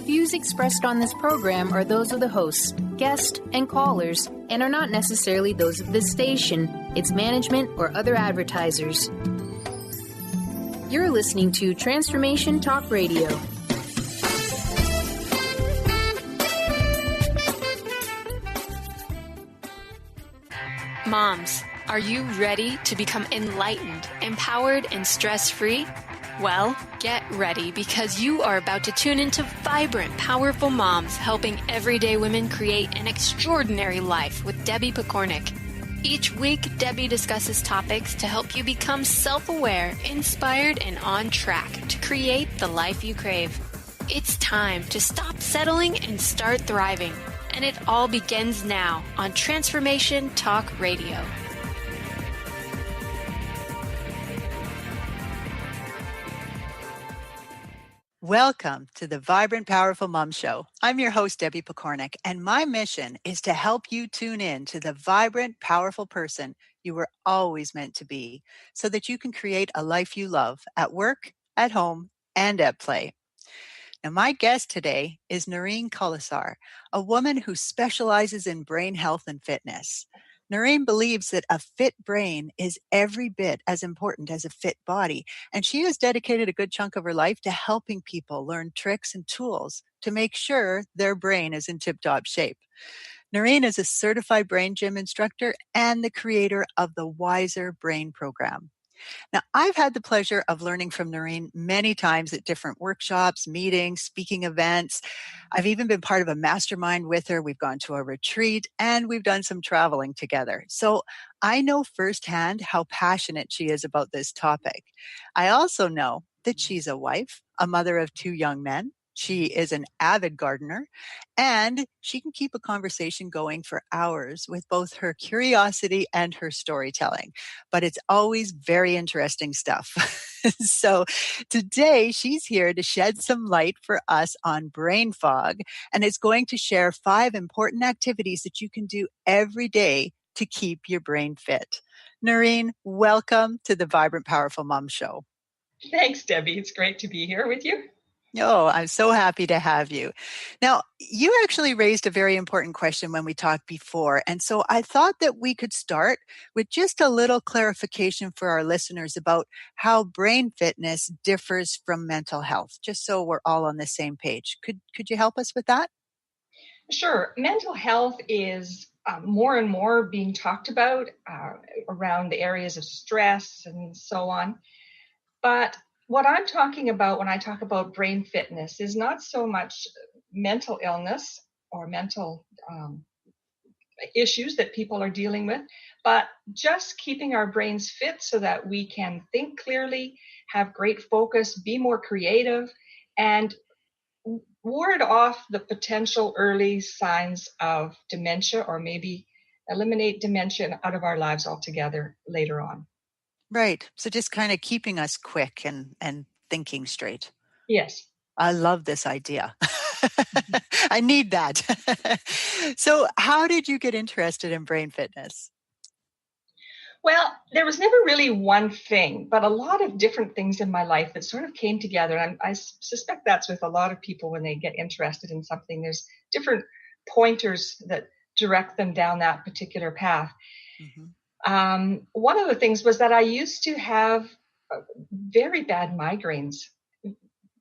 Views expressed on this program are those of the hosts, guests, and callers, and are not necessarily those of this station, its management, or other advertisers. You're listening to Transformation Talk Radio. Moms, are you ready to become enlightened, empowered, and stress-free? Well, get ready because you are about to tune into vibrant, powerful moms helping everyday women create an extraordinary life with Debbie Pokornik. Each week, Debbie discusses topics to help you become self-aware, inspired, and on track to create the life you crave. It's time to stop settling and start thriving. And it all begins now on Transformation Talk Radio. Welcome to the Vibrant, Powerful Mom Show. I'm your host, Debbie Pokornik, and my mission is to help you tune in to the vibrant, powerful person you were always meant to be so that you can create a life you love at work, at home, and at play. Now, my guest today is Noreen Kolesar, a woman who specializes in brain health and fitness. Noreen believes that a fit brain is every bit as important as a fit body, and she has dedicated a good chunk of her life to helping people learn tricks and tools to make sure their brain is in tip-top shape. Noreen is a certified brain gym instructor and the creator of the Wiser Brain program. Now, I've had the pleasure of learning from Noreen many times at different workshops, meetings, speaking events. I've even been part of a mastermind with her. We've gone to a retreat and we've done some traveling together. So I know firsthand how passionate she is about this topic. I also know that she's a wife, a mother of 2 young men. She is an avid gardener, and she can keep a conversation going for hours with both her curiosity and her storytelling. But it's always very interesting stuff. So today she's here to shed some light for us on brain fog, and is going to share 5 important activities that you can do every day to keep your brain fit. Noreen, welcome to the Vibrant, Powerful Mom Show. Thanks, Debbie. It's great to be here with you. Oh, I'm so happy to have you. Now, you actually raised a very important question when we talked before. And so I thought that we could start with just a little clarification for our listeners about how brain fitness differs from mental health, just so we're all on the same page. Could you help us with that? Sure. Mental health is more and more being talked about around the areas of stress and so on. But what I'm talking about when I talk about brain fitness is not so much mental illness or mental issues that people are dealing with, but just keeping our brains fit so that we can think clearly, have great focus, be more creative, and ward off the potential early signs of dementia, or maybe eliminate dementia out of our lives altogether later on. Right. So just kind of keeping us quick and thinking straight. Yes. I love this idea. I need that. So how did you get interested in brain fitness? Well, there was never really one thing, but a lot of different things in my life that sort of came together. And I suspect that's with a lot of people when they get interested in something. There's different pointers that direct them down that particular path. Mm-hmm. One of the things was that I used to have very bad migraines,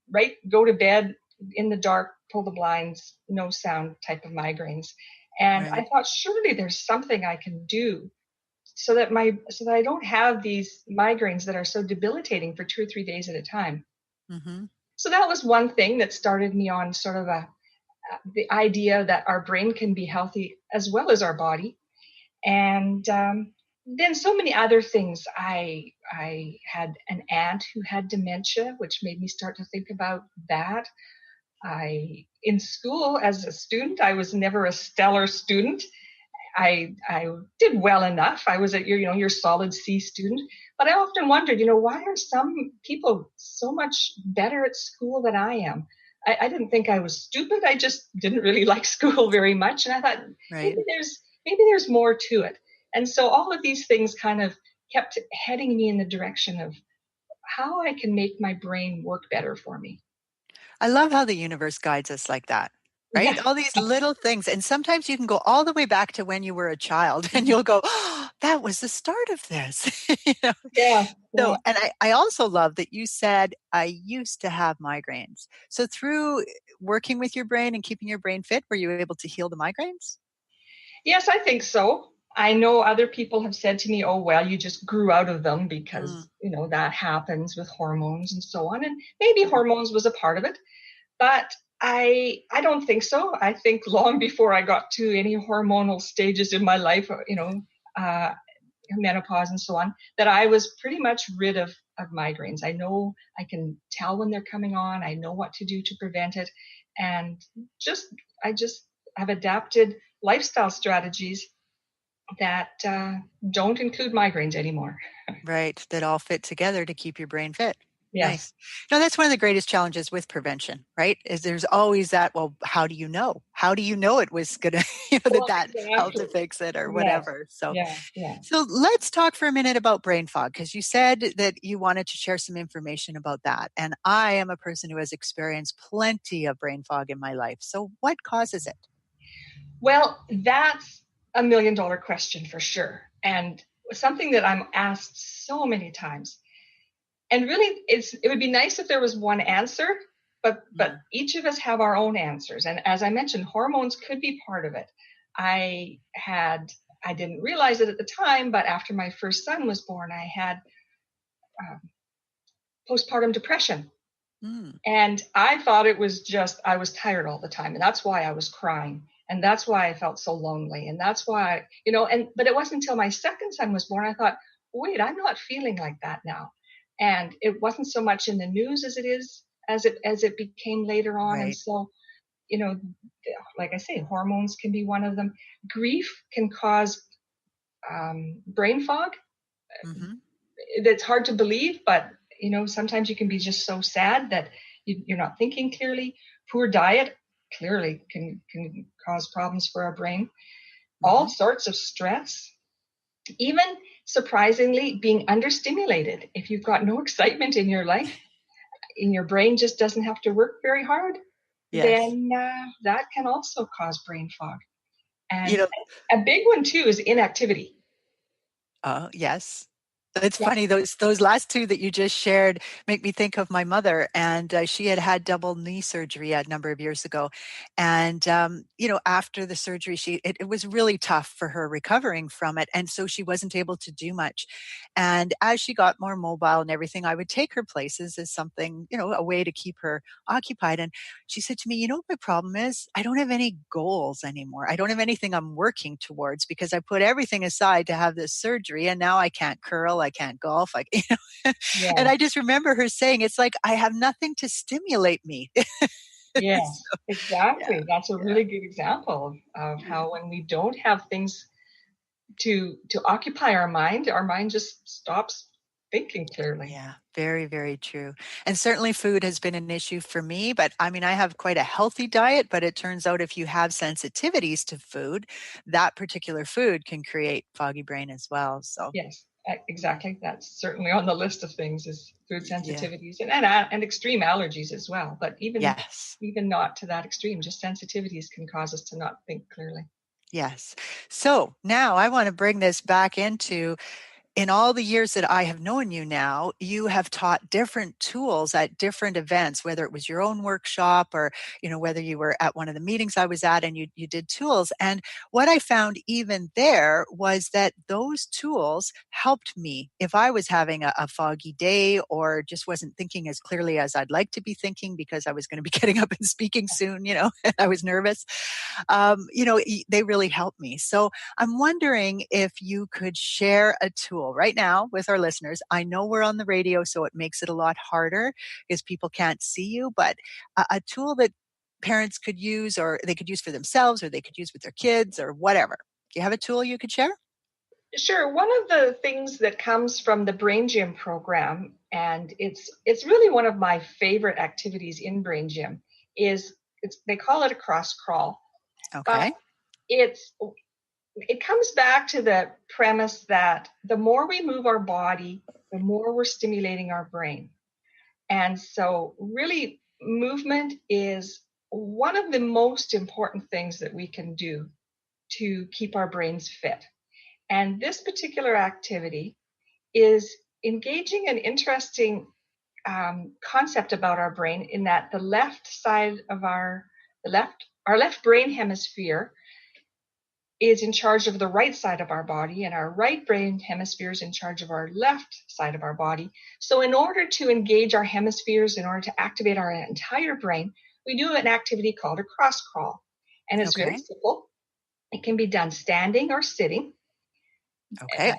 right? Go to bed in the dark, pull the blinds, no sound type of migraines. And right. I thought, surely there's something I can do so that I don't have these migraines that are so debilitating for 2 or 3 days at a time. Mm-hmm. So that was one thing that started me on sort of the idea that our brain can be healthy as well as our body. And then so many other things. I had an aunt who had dementia, which made me start to think about that. In school as a student, I was never a stellar student. I did well enough. I was your solid C student. But I often wondered, why are some people so much better at school than I am? I didn't think I was stupid. I just didn't really like school very much. And I thought, right. maybe there's more to it. And so all of these things kind of kept heading me in the direction of how I can make my brain work better for me. I love how the universe guides us like that, right? Yeah. All these little things. And sometimes you can go all the way back to when you were a child and you'll go, oh, that was the start of this. you know? Yeah. So, Yeah. and I also love that you said, I used to have migraines. So through working with your brain and keeping your brain fit, were you able to heal the migraines? Yes, I think so. I know other people have said to me, oh, well, you just grew out of them Mm, because, that happens with hormones and so on. And maybe right. hormones was a part of it, but I don't think so. I think long before I got to any hormonal stages in my life, uh, menopause and so on, that I was pretty much rid of migraines. I know I can tell when they're coming on. I know what to do to prevent it. And I just have adapted lifestyle strategies that don't include migraines anymore. Right. That all fit together to keep your brain fit. Yes. Nice. No, that's one of the greatest challenges with prevention, right? Is there's always that, well, how do you know? How do you know it was going to, Well, that helped exactly. to fix it or Yes. whatever. So, Yeah. Yeah. so let's talk for a minute about brain fog, because you said that you wanted to share some information about that. And I am a person who has experienced plenty of brain fog in my life. So what causes it? Well, that's $1 million question for sure. And something that I'm asked so many times. And really, it would be nice if there was one answer, but Mm, each of us have our own answers. And as I mentioned, hormones could be part of it. I didn't realize it at the time, but after my first son was born, I had um, postpartum depression. mm, And I thought it was just, I was tired all the time. And that's why I was crying. And that's why I felt so lonely. And that's why, but it wasn't until my second son was born, I thought, wait, I'm not feeling like that now. And it wasn't so much in the news as it became later on. And right. so, you know, like I say, hormones can be one of them. Grief can cause brain fog. Mm-hmm. That's hard to believe, but sometimes you can be just so sad that you're not thinking clearly. Poor diet clearly can cause problems for our brain. All Mm-hmm. sorts of stress, even surprisingly being understimulated. If you've got no excitement in your life, and your brain just doesn't have to work very hard, Yes. then that can also cause brain fog. You And know, a big one too is inactivity. yes. It's Yeah. funny, those last two that you just shared make me think of my mother, and she had had double knee surgery a number of years ago. And after the surgery, it was really tough for her recovering from it, and so she wasn't able to do much. And as she got more mobile and everything, I would take her places as something, a way to keep her occupied. And she said to me, what my problem is? I don't have any goals anymore. I don't have anything I'm working towards because I put everything aside to have this surgery, and now I can't curl, I can't golf, and Yeah. I just remember her saying, it's like I have nothing to stimulate me. Yes, So, yeah, exactly. That's a yeah, really good example of yeah. how when we don't have things to occupy our mind just stops thinking clearly. Yeah, very, very true. And certainly food has been an issue for me, but I mean, I have quite a healthy diet, but it turns out if you have sensitivities to food, that particular food can create foggy brain as well. So, Yes, exactly. That's certainly on the list of things is food yeah, sensitivities and extreme allergies as well. But yes, even not to that extreme, just sensitivities can cause us to not think clearly. yes. So now I want to bring this back into in all the years that I have known you now, you have taught different tools at different events, whether it was your own workshop or, whether you were at one of the meetings I was at and you did tools. And what I found even there was that those tools helped me if I was having a foggy day or just wasn't thinking as clearly as I'd like to be thinking because I was going to be getting up and speaking soon, and I was nervous. They really helped me. So I'm wondering if you could share a tool right now with our listeners. I know we're on the radio, so it makes it a lot harder because people can't see you, but a tool that parents could use or they could use for themselves or they could use with their kids or whatever. Do you have a tool you could share? Sure. One of the things that comes from the Brain Gym program, and it's really one of my favorite activities in Brain Gym, is they call it a cross crawl, but Okay. it's it comes back to the premise that the more we move our body, the more we're stimulating our brain. And so really movement is one of the most important things that we can do to keep our brains fit. And this particular activity is engaging an interesting concept about our brain, in that the left side of our left brain hemisphere is in charge of the right side of our body, and our right brain hemisphere is in charge of our left side of our body. So in order to engage our hemispheres, in order to activate our entire brain, we do an activity called a cross crawl. And it's very simple. It can be done standing or sitting. Okay.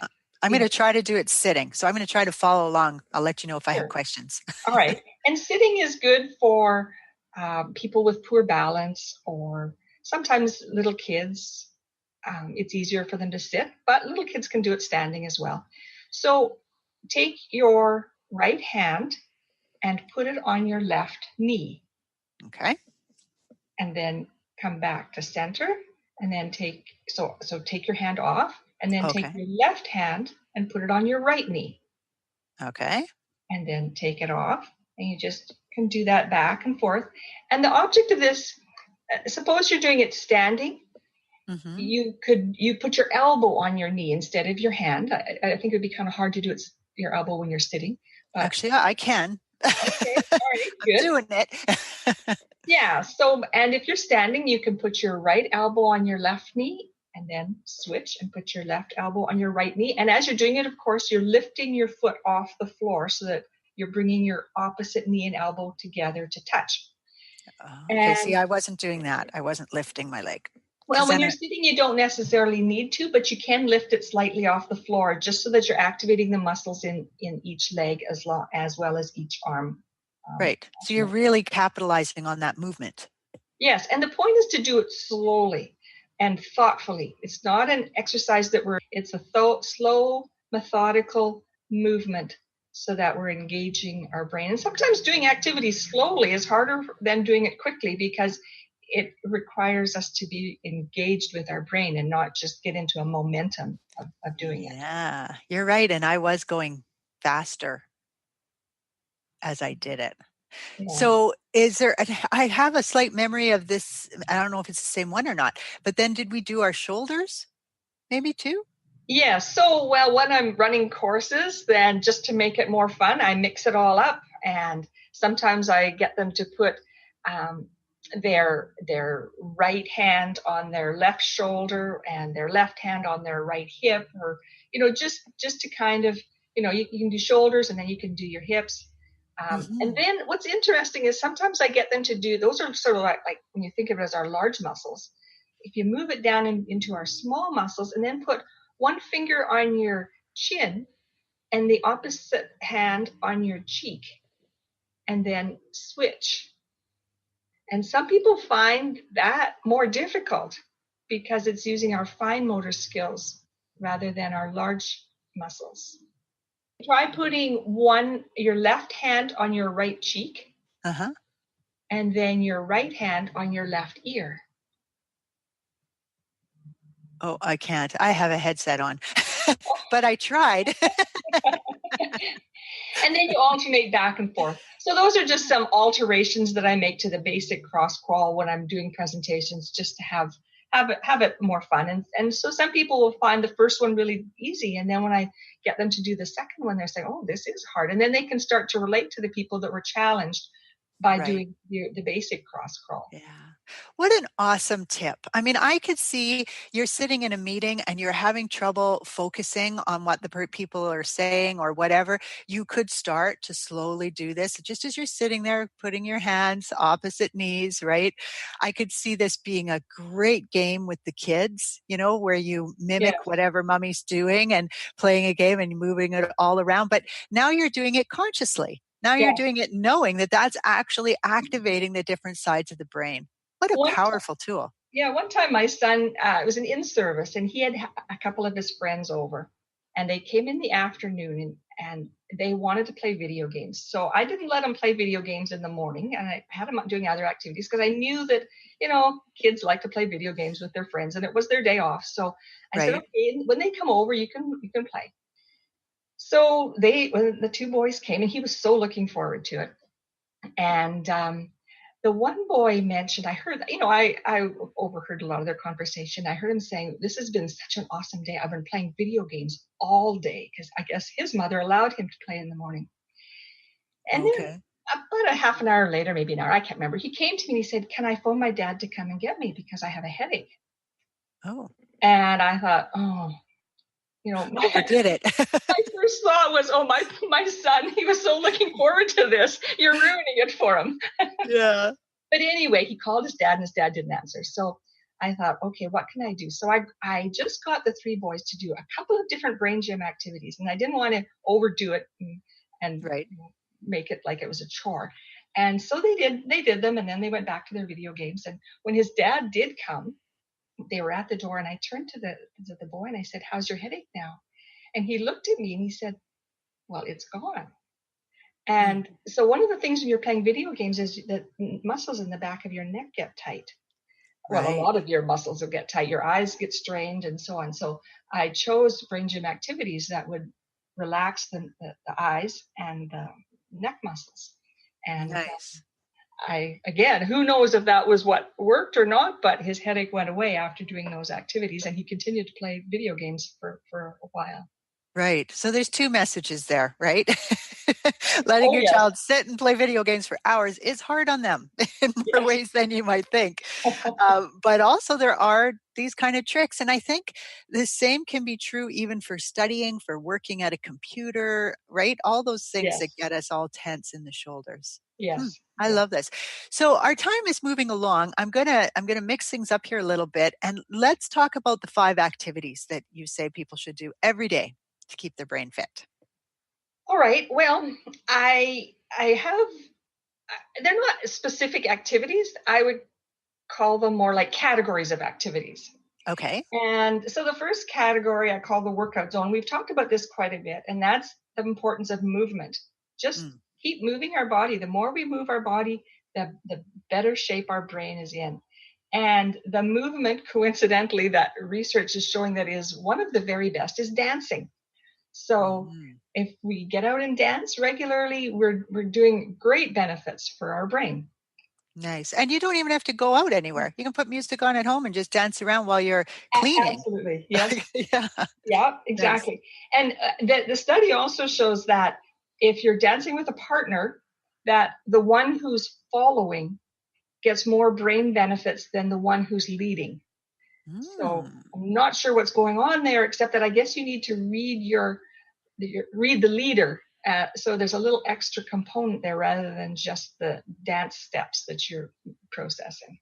I'm going to try to do it sitting. So I'm going to try to follow along. I'll let you know if I have questions. All right. And sitting is good for people with poor balance, or sometimes little kids. It's easier for them to sit, but little kids can do it standing as well. So take your right hand and put it on your left knee. Okay. And then come back to center, and then take your hand off, and then take your left hand and put it on your right knee. Okay. And then take it off, and you just can do that back and forth. And the object of this, suppose you're doing it standing, you put your elbow on your knee instead of your hand. I think it would be kind of hard to do your elbow when you're sitting. But, actually, I can. Okay, all right, good. I'm doing it. Yeah. So, and if you're standing, you can put your right elbow on your left knee, and then switch and put your left elbow on your right knee. And as you're doing it, of course, you're lifting your foot off the floor so that you're bringing your opposite knee and elbow together to touch. Okay. See, I wasn't doing that. I wasn't lifting my leg. Well, when you're sitting, you don't necessarily need to, but you can lift it slightly off the floor, just so that you're activating the muscles in each leg as well as each arm. Right. So you're really capitalizing on that movement. Yes. And the point is to do it slowly and thoughtfully. It's not an exercise it's a slow, methodical movement, so that we're engaging our brain. And sometimes doing activities slowly is harder than doing it quickly, because it requires us to be engaged with our brain and not just get into a momentum of doing it. Yeah, you're right. And I was going faster as I did it. Yeah. So I have a slight memory of this. I don't know if it's the same one or not, but then did we do our shoulders maybe too? Yeah. So, when I'm running courses, then just to make it more fun, I mix it all up. And sometimes I get them to put their right hand on their left shoulder and their left hand on their right hip, or, just to kind of, you can do shoulders and then you can do your hips. And then what's interesting is sometimes I get them to do, those are sort of like when you think of it as our large muscles. If you move it down into our small muscles, and then put one finger on your chin and the opposite hand on your cheek, and then switch. And some people find that more difficult because it's using our fine motor skills rather than our large muscles. Try putting your left hand on your right cheek, and then your right hand on your left ear. Oh, I can't. I have a headset on, but I tried. And then you alternate back and forth. So those are just some alterations that I make to the basic cross crawl when I'm doing presentations, just to have it more fun. And so some people will find the first one really easy, and then when I get them to do the second one, they're saying, "Oh, this is hard." And then they can start to relate to the people that were challenged by doing the basic cross crawl. Yeah. What an awesome tip. I mean, I could see you're sitting in a meeting and you're having trouble focusing on what the people are saying or whatever. You could start to slowly do this just as you're sitting there, putting your hands opposite knees, right? I could see this being a great game with the kids, where you mimic whatever mommy's doing and playing a game and moving it all around. But now you're doing it consciously. Now you're doing it knowing that that's actually activating the different sides of the brain. What a powerful tool. Yeah, one time my son, it was an in-service, and he had a couple of his friends over, and they came in the afternoon, and they wanted to play video games. So I didn't let them play video games in the morning, and I had them doing other activities because I knew that, kids like to play video games with their friends, and it was their day off. So I said, okay, when they come over, you can play. So when the two boys came, and he was so looking forward to it. And the one boy mentioned, I heard, I overheard a lot of their conversation. I heard him saying, this has been such an awesome day. I've been playing video games all day, because I guess his mother allowed him to play in the morning. And then about a half an hour later, maybe an hour, I can't remember, he came to me and he said, can I phone my dad to come and get me because I have a headache? Oh. And I thought, overdid it. my first thought was, my son, he was so looking forward to this. You're ruining it for him. Yeah. But anyway, he called his dad and his dad didn't answer. So I thought, okay, what can I do? So I just got the three boys to do a couple of different brain gym activities, and I didn't want to overdo it and right. Make it like it was a chore. And so they did them, and then they went back to their video games. And when his dad did come, they were at the door, and I turned to the boy and I said, how's your headache now? And he looked at me and he said, well, it's gone. And so one of the things when you're playing video games is that muscles in the back of your neck get tight. Well, a lot of your muscles will get tight. Your eyes get strained and so on. So I chose brain gym activities that would relax the eyes and the neck muscles. And nice. Again, who knows if that was what worked or not, but his headache went away after doing those activities, and he continued to play video games for a while. Right. So there's two messages there, right? Letting your child sit and play video games for hours is hard on them in more ways than you might think. But also there are these kind of tricks. And I think the same can be true even for studying, for working at a computer, right? All those things that get us all tense in the shoulders. Yes. I love this. So our time is moving along. I'm gonna mix things up here a little bit, and let's talk about the 5 activities that you say people should do every day to keep their brain fit. All right. Well, I have, they're not specific activities. I would call them more like categories of activities. Okay. And so the first category I call the workout zone. We've talked about this quite a bit, and that's the importance of movement. Just keep moving our body. The more we move our body, the better shape our brain is in. And the movement, coincidentally, that research is showing that is one of the very best is dancing. So if we get out and dance regularly, we're doing great benefits for our brain. Nice. And you don't even have to go out anywhere. You can put music on at home and just dance around while you're cleaning. Absolutely. Yes. Yeah, exactly. Nice. And the study also shows that if you're dancing with a partner, that the one who's following gets more brain benefits than the one who's leading. So I'm not sure what's going on there, except that I guess you need to read the leader. So there's a little extra component there rather than just the dance steps that you're processing.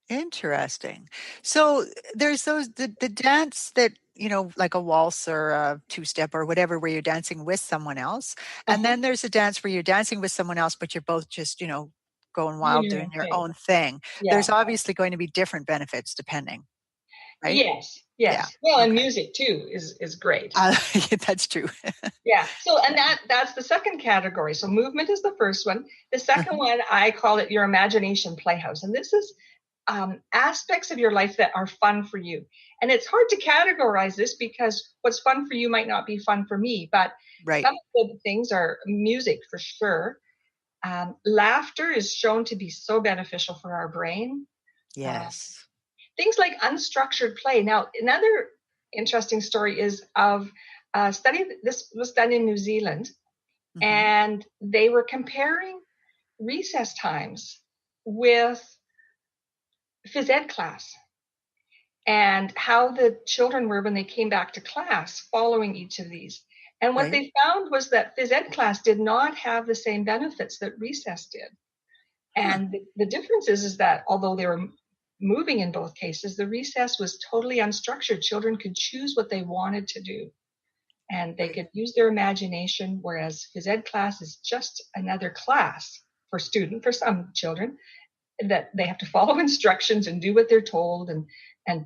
Interesting. So there's the dance that, like a waltz or a two-step or whatever, where you're dancing with someone else. And then there's a dance where you're dancing with someone else, but you're both just, going wild, doing your own thing. Yeah. There's obviously going to be different benefits depending. Right? Yes. Yeah. Well, and music too is great. That's true. Yeah. So, and that's the second category. So movement is the first one. The second one, I call it your imagination playhouse. And this is aspects of your life that are fun for you. And it's hard to categorize this because what's fun for you might not be fun for me. But some of the things are music for sure. Laughter is shown to be so beneficial for our brain. Yes. Things like unstructured play. Now, another interesting story is of a study. This was done in New Zealand, and they were comparing recess times with phys ed class and how the children were when they came back to class following each of these. And what they found was that phys ed class did not have the same benefits that recess did. And the difference is that although they were moving in both cases, the recess was totally unstructured. Children could choose what they wanted to do, and they could use their imagination, whereas phys ed class is just another class for some children, that they have to follow instructions and do what they're told and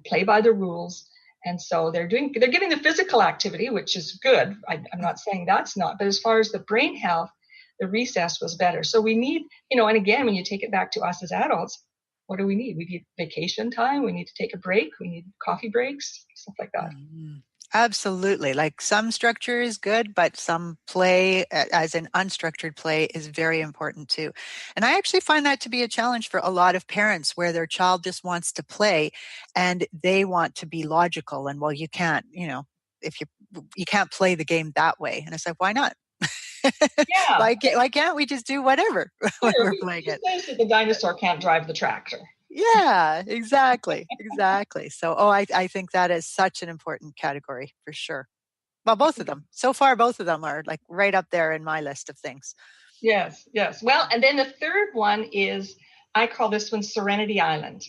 play by the rules. And so they're giving the physical activity, which is good. I'm not saying that's not, but as far as the brain health, the recess was better. So we need, and again, when you take it back to us as adults, what do we need? We need vacation time. We need to take a break. We need coffee breaks, stuff like that. Absolutely. Like some structure is good, but some play, as in unstructured play, is very important too. And I actually find that to be a challenge for a lot of parents where their child just wants to play and they want to be logical. And well, you can't, if you can't play the game that way. And it's like, why not? Yeah, why can't we just do whatever when sure. we're Who playing it? says that the dinosaur can't drive the tractor? Yeah, exactly. Exactly. So, I think that is such an important category for sure. Well, both of them. So far, both of them are like right up there in my list of things. Yes, yes. Well, and then the third one is, I call this one Serenity Island.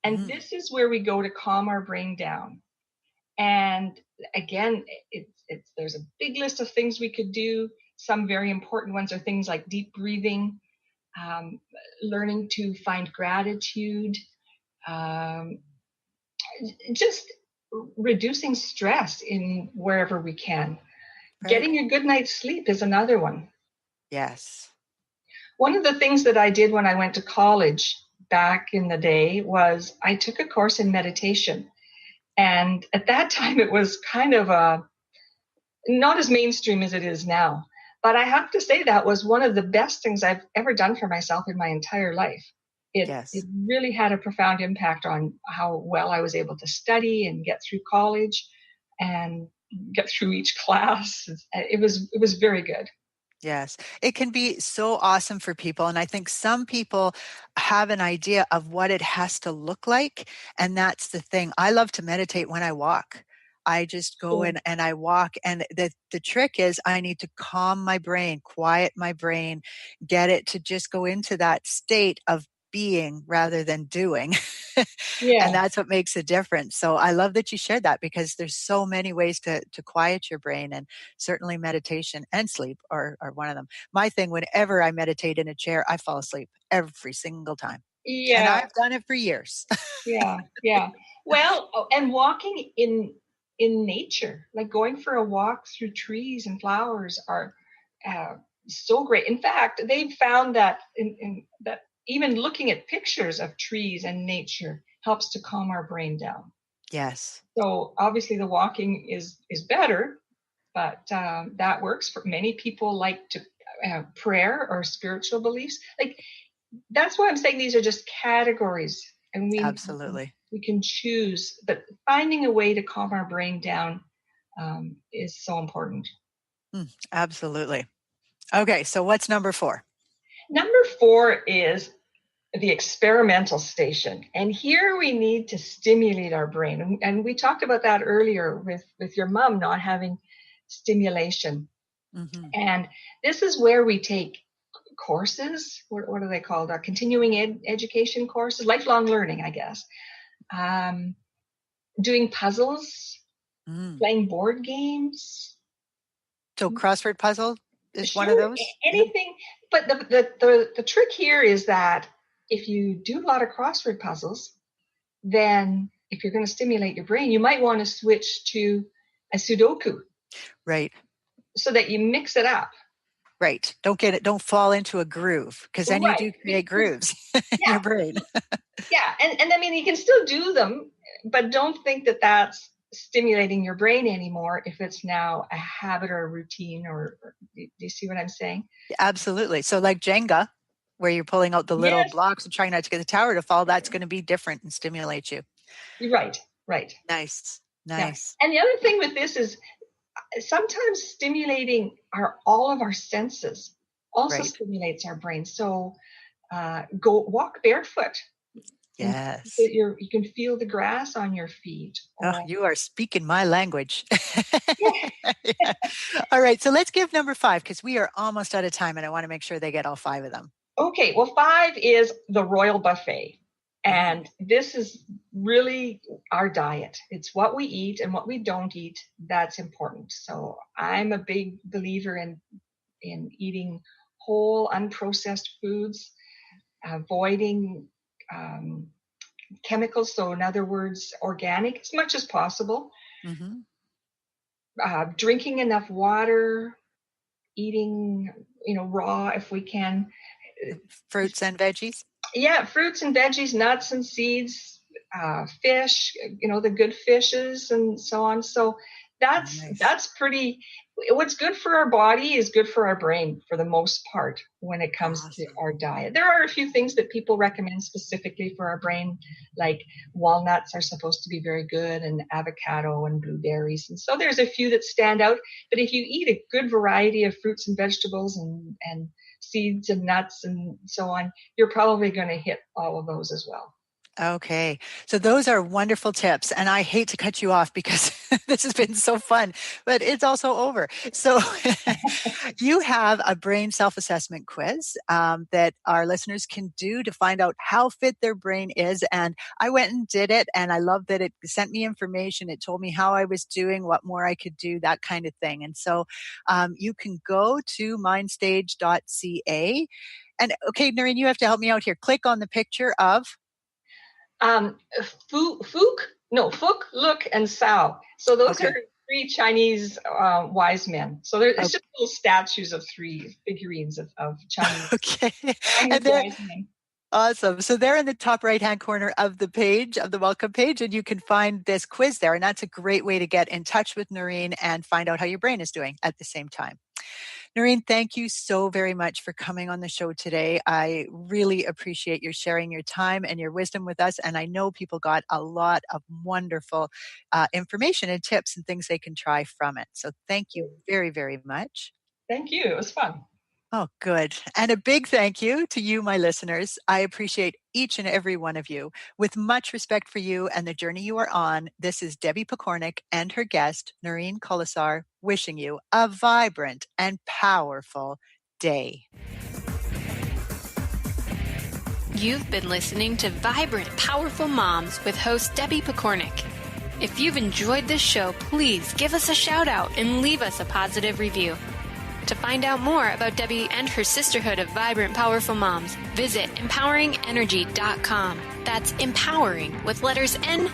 And Mm, this is where we go to calm our brain down. And again, there's a big list of things we could do. Some very important ones are things like deep breathing, um, learning to find gratitude, um, just reducing stress in wherever we can. right. Getting a good night's sleep is another one. Yes. One of the things that I did when I went to college back in the day was I took a course in meditation. And at that time, it was kind of not as mainstream as it is now. But I have to say that was one of the best things I've ever done for myself in my entire life. It Yes. really had a profound impact on how well I was able to study and get through college and get through each class. It was very good. Yes. It can be so awesome for people. And I think some people have an idea of what it has to look like. And that's the thing. I love to meditate when I walk. I just go Cool. in and I walk. And the trick is I need to calm my brain, quiet my brain, get it to just go into that state of being rather than doing. And Yeah. that's what makes a difference. So I love that you shared that because there's so many ways to quiet your brain. And certainly meditation and sleep are one of them. My thing, whenever I meditate in a chair, I fall asleep every single time. And Yeah. I've done it for years. Yeah, yeah. Well, and walking in nature, like going for a walk through trees and flowers, are uh, so great. In fact, they've found that that even looking at pictures of trees and nature helps to calm our brain down. Yes. So obviously, the walking is better, but that works for many people. Like to prayer or spiritual beliefs, like that's why I'm saying these are just categories, and Absolutely. we can choose. But finding a way to calm our brain down is so important. Absolutely. Okay. So what's number 4? Number 4 is the experimental station, and here we need to stimulate our brain. And we talked about that earlier with your mom not having stimulation. Mm-hmm. And this is where we take courses. What are they called? Continuing education courses, lifelong learning, I guess. Doing puzzles, Mm. playing board games. So crossword puzzle is one of Sure, those. Yeah. anything. But the trick here is that if you do a lot of crossword puzzles, then if you're going to stimulate your brain, you might want to switch to a Sudoku Right. so that you mix it up. Right. Don't fall into a groove because then you Right. do create grooves in Yeah, your brain. yeah. And I mean, you can still do them, but don't think that that's stimulating your brain anymore if it's now a habit or a routine. Or do you see what I'm saying? Absolutely. So like Jenga, where you're pulling out the little Yes. blocks and trying not to get the tower to fall, that's going to be different and stimulate you. You're right. Right. Nice. Yeah. Nice. And the other thing with this is sometimes stimulating all of our senses also Right. stimulates our brain. So go walk barefoot. And Yes. you can feel the grass on your feet. Oh, Or you are speaking my language. yeah. Yeah. All right. So let's give number 5 because we are almost out of time and I want to make sure they get all 5 of them. Okay. Well, 5 is the Royal Buffet. Mm, And this is really our diet. It's what we eat and what we don't eat that's important. So I'm a big believer in eating whole, unprocessed foods, avoiding chemicals. So, in other words, organic as much as possible. mm-hmm. Drinking enough water, eating, raw if we can. Fruits and veggies. Yeah, fruits and veggies, nuts and seeds, fish. The good fishes and so on. So That's pretty. What's good for our body is good for our brain for the most part when it comes to our diet. There are a few things that people recommend specifically for our brain, like walnuts are supposed to be very good, and avocado and blueberries. And so there's a few that stand out. But if you eat a good variety of fruits and vegetables and seeds and nuts and so on, you're probably going to hit all of those as well. Okay. So those are wonderful tips. And I hate to cut you off because this has been so fun, but it's also over. So you have a brain self-assessment quiz that our listeners can do to find out how fit their brain is. And I went and did it, and I love that it sent me information. It told me how I was doing, what more I could do, that kind of thing. And so you can go to mindstage.ca. And okay, Noreen, you have to help me out here. Click on the picture of Fook, Look, and Sao. So those are three Chinese wise men. So it's just little statues of three figurines of Chinese, Chinese wise men. Awesome. So they're in the top right-hand corner of the page, of the welcome page, and you can find this quiz there. And that's a great way to get in touch with Noreen and find out how your brain is doing at the same time. Noreen, thank you so very much for coming on the show today. I really appreciate your sharing your time and your wisdom with us. And I know people got a lot of wonderful information and tips and things they can try from it. So thank you very, very much. Thank you. It was fun. Oh, good. And a big thank you to you, my listeners. I appreciate each and every one of you. With much respect for you and the journey you are on, this is Debbie Pokornik and her guest, Noreen Kolesar, wishing you a vibrant and powerful day. You've been listening to Vibrant, Powerful Moms with host Debbie Pokornik. If you've enjoyed this show, please give us a shout out and leave us a positive review. To find out more about Debbie and her sisterhood of vibrant, powerful moms, visit empoweringenergy.com. That's empowering with letters NRG.com.